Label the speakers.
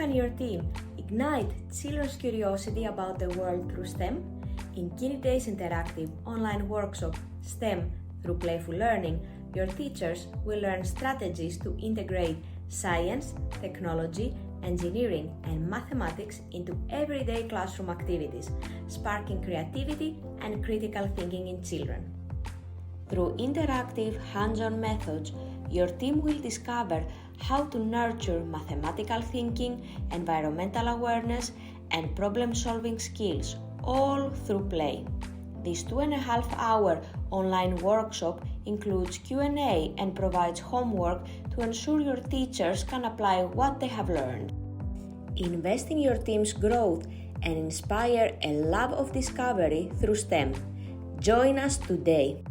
Speaker 1: can your team ignite children's curiosity about the world through STEM? In Kindiedays interactive online workshop STEM through Playful Learning, your teachers will learn strategies to integrate science, technology, engineering, and mathematics into everyday classroom activities, sparking creativity and critical thinking in children. Through interactive, hands-on methods, your team will discover how to nurture mathematical thinking, environmental awareness, and problem-solving skills, all through play. This 2.5-hour online workshop includes Q&A and provides homework to ensure your teachers can apply what they have learned. Invest in your team's growth and inspire a love of discovery through STEM. Join us today.